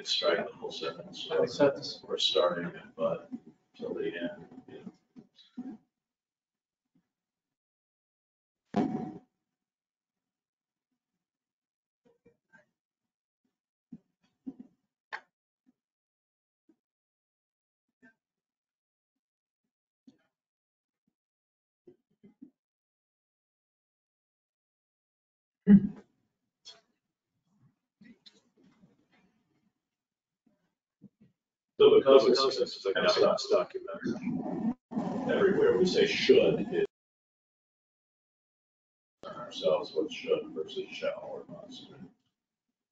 could strike the whole sentence. Whole sentence. We're starting it, but till the end. Yeah. So because this is a governance document, everywhere we say should, it ourselves what should versus shall or must.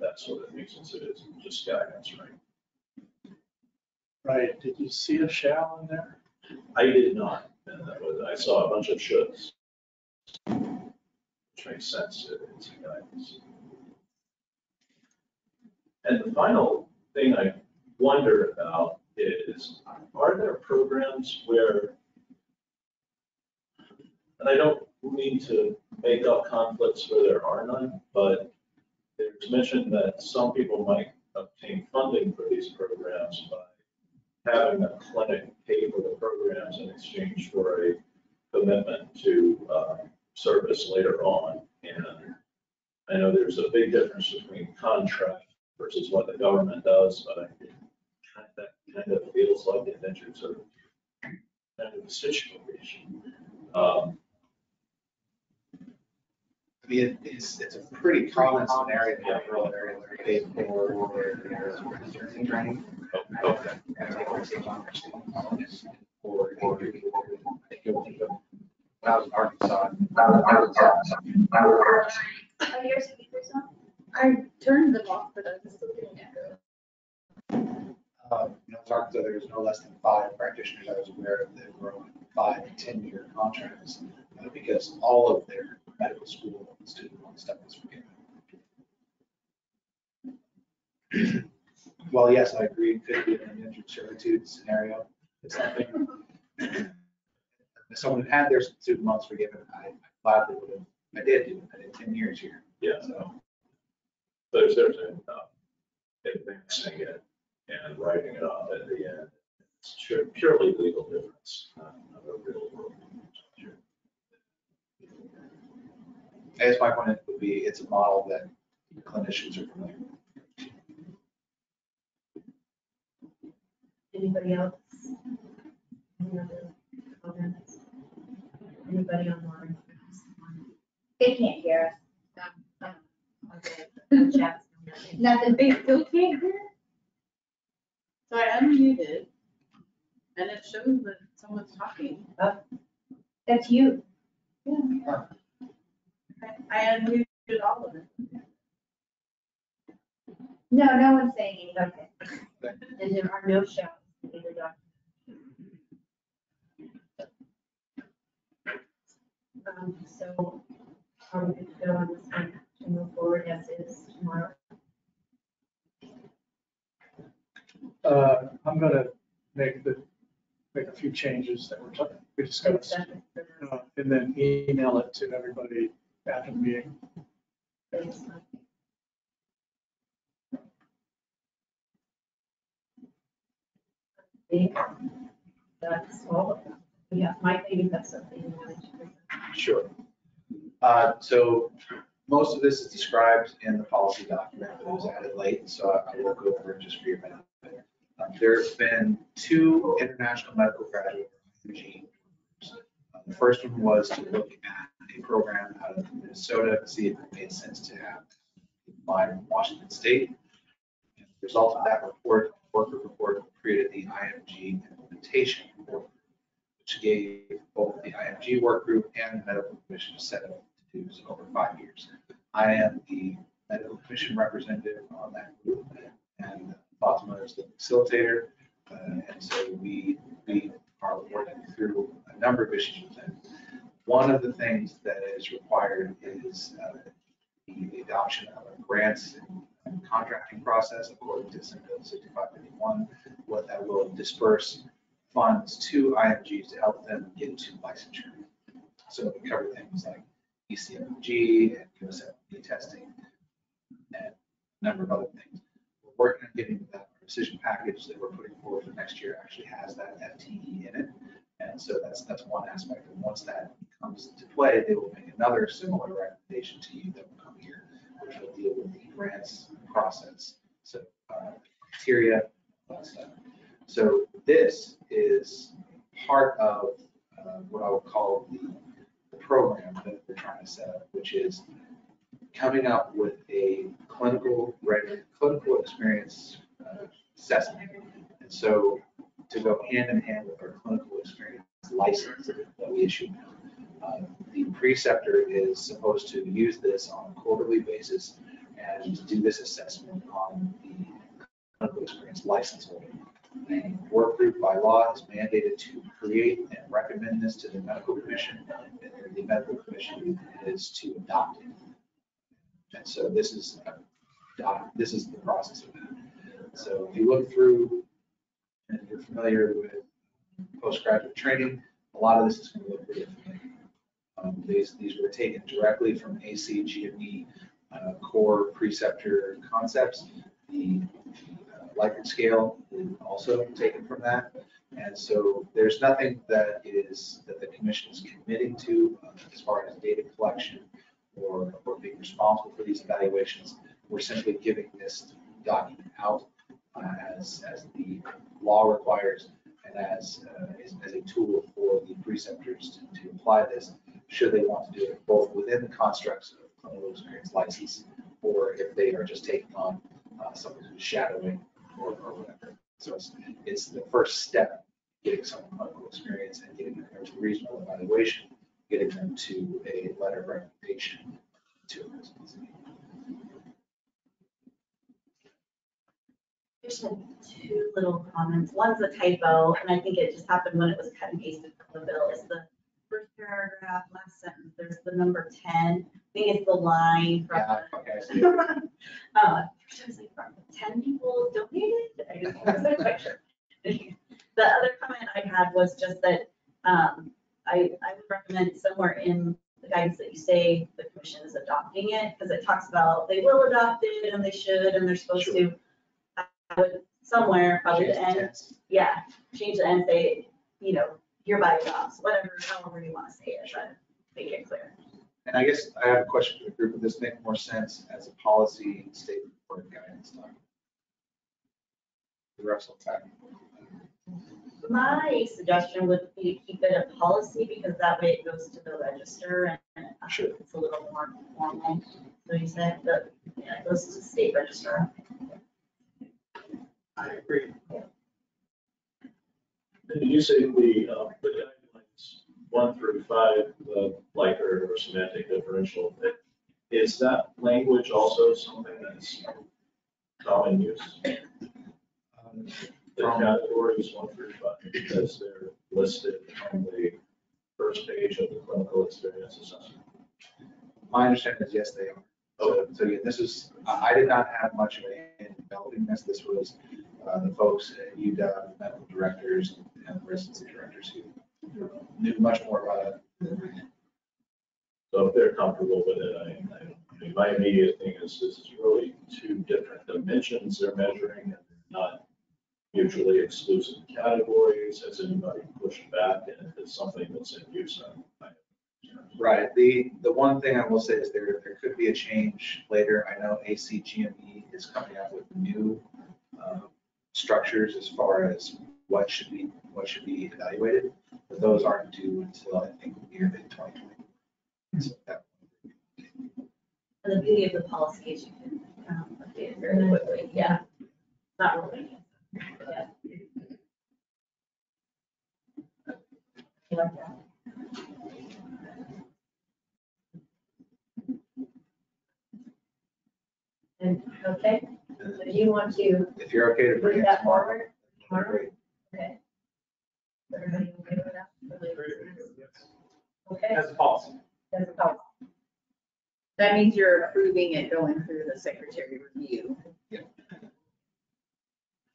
That sort of makes sense. It is just guidance, right? Right, did you see a shall in there? I did not, and that was, I saw a bunch of shoulds, which makes sense. It's guidance. And the final thing I wonder about is, are there programs where, and I don't mean to make up conflicts where there are none, but there's mention that some people might obtain funding for these programs by having a clinic pay for the programs in exchange for a commitment to service later on. And I know there's a big difference between contract versus what the government does, but I think that kind of feels like the indentured sort of kind of a situation. I mean, it's a pretty common scenario in the rural area where they pay for their training. Okay. When I was in Arkansas. Are yours speakers on? I turned them off, but I'm still getting echo. In Arkansas, there's no less than 5 practitioners I was aware of that were on 5 and 10-year contracts because all of their medical school and student loan stuff is forgiven. Well, yes, I agree. It could be an indentured servitude scenario. It's something. If someone had their student loans forgiven, I gladly would have. I did do it. I did 10 years here. Yeah. So There's an advancing it and writing it off at the end. It's purely legal difference, not a real world. I guess my point would be it's a model that clinicians are familiar with. Anybody else? Any other comments? Anybody online? They can't hear us. Okay. Chat. Nothing, they still can't hear? So I unmuted and it shows that someone's talking. That's you. Yeah. I unmuted all of it. No, no one's saying anything. And there are no shouts in the document. So are we good to go on this one to move forward as is tomorrow? I'm gonna make a few changes that we discussed, and then email it to everybody after the meeting. That's all of them. Yeah, Mike, maybe that's something you wanted to present. Sure. So most of this is described in the policy document that was added late, so I will go over it just for your benefit. There's been 2 international medical graduate regimes. The first one was to look at a program out of Minnesota to see if it made sense to have applied in Washington State. And the result of that report, worker report, created the IMG implementation report, which gave both the IMG work group and the medical commission a set of to-dos over 5 years. I am the medical commission representative on that group, and Fatima is the facilitator. And so we are working through a number of issues. And one of the things that is required is the adoption of a grants and contracting process according to Senate Bill 6551, what that will disperse funds to IMGs to help them get into licensure. So we cover things like ECMG and USFP testing and a number of other things. We'll working on getting that decision package that we're putting forward for next year actually has that FTE in it. And so that's one aspect. And once that comes into play, they will make another similar recommendation to you that will come here, which will deal with the grants process. So criteria, all that stuff. So this is part of what I would call the program that we're trying to set up, which is coming up with a clinical experience assessment. And so to go hand in hand with our clinical experience license that we issue now, the preceptor is supposed to use this on a quarterly basis and do this assessment on the clinical experience license holder. The work group by law is mandated to create and recommend this to the medical commission, and the medical commission is to adopt it. And so this is the process of that. So if you look through and you're familiar with postgraduate training, a lot of this is going to look pretty familiar. These were taken directly from AC, GME, core preceptor concepts. The Likert scale is also taken from that. And so there's nothing that the commission is committing to as far as data collection or being responsible for these evaluations. We're simply giving this document out as the law requires and as a tool for the preceptors to apply this, should they want to do it both within the constructs of clinical experience license, or if they are just taking on someone who's shadowing or whatever. So it's the first step, getting someone clinical experience and getting them to reasonable evaluation, getting them to a letter of recommendation to a residency. There's two little comments. One's a typo, and I think it just happened when it was cut and pasted from the bill. It's the first paragraph, last sentence. There's the number 10. I think it's the line from. Yeah, okay, I see. I was like, 10 people donated? I just wasn't quite sure. The other comment I had was just that I would recommend somewhere in the guidance that you say the commission is adopting it, because it talks about they will adopt it and they should and they're supposed Sure. to. I would somewhere, probably the end, yeah, change the end, say, hereby adopts, whatever, however you want to say it, but make it clear. And I guess I have a question for the group. Would this make more sense as a policy statement or guidance document? The rest of the time. My suggestion would be to keep it a policy, because that way it goes to the register and Sure. it's a little more formal. So you said that, yeah, it goes to the state register. I agree. Did you say the guidelines 1 through 5, the Likert or semantic differential, is that language also something that's common use? The categories 1 through 5, because they're listed on the first page of the clinical experience assessment. My understanding is yes, they are. So yeah, this is, I did not have much of a hand in developing this. This was the folks at UW, medical directors and residency directors who knew much more about it. So if they're comfortable with it, I mean, my immediate thing is this is really two different dimensions they're measuring, and they're not mutually exclusive categories. Has anybody pushed back, and if it's something that's in use, Right. The one thing I will say is there could be a change later. I know ACGME is coming out with new structures as far as what should be evaluated, but those aren't due until I think near mid-2020. So And the beauty of the policy is you can update it very quickly. Yeah, not really. Yeah. You like that? And, okay, so do you want to if you're okay to bring bring it that tomorrow, forward? great. Okay. Is everybody okay with that? Yes. Okay. As a policy. That's a policy. That means you're approving it going through the secretary review.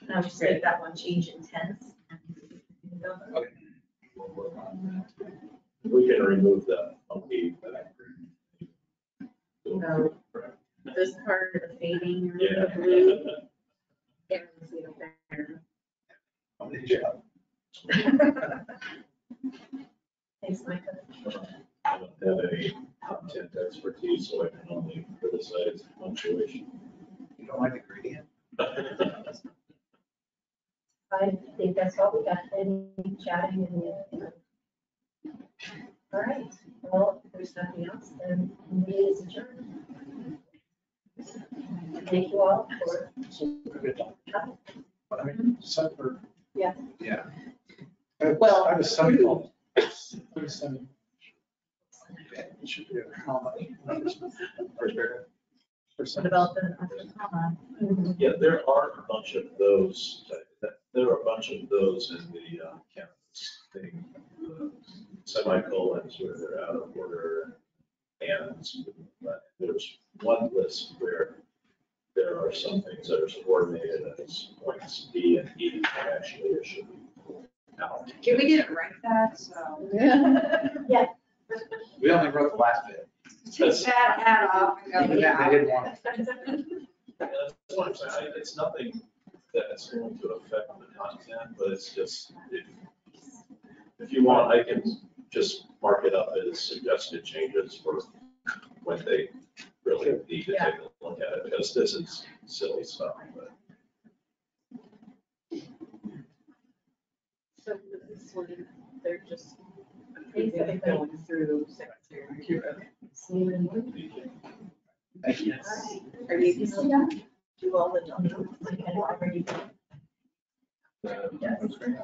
Now just make that one change in tense. Okay. We'll work on that. we can remove that funky. No. This part of the fading, Yeah. the blue, Good job. Thanks, Micah. I don't have any content expertise, so I can only criticize punctuation. You don't like the gradient? I think that's all we got, any chatting and, all right, well, if there's nothing else, then the meeting is adjourned. Thank you all for Good job. coming. I mean, so for. Yeah. Well, I was semicolon. It should be a comma. First paragraph. For what some- about the comma? Yeah, there are a bunch of those, there are a bunch of those in the campus thing. The semicolons where they're out of order, and there's one list where there are some things that are subordinated as points B and E, and actually it should be pulled out. Can we get it right that, so? We only wrote the last bit. Take that hat off and go, They yeah. didn't want it. That's what I'm saying, it's nothing that's going to affect the content, but it's just, if you want, I can just mark it up as suggested changes for when they really need to take a look at it, because this is silly stuff, but. So this one, they're just approving it going through secretary. Thank you. See you in the morning. Thank you. All right. Are you? Do all the documents. I had already. That's great.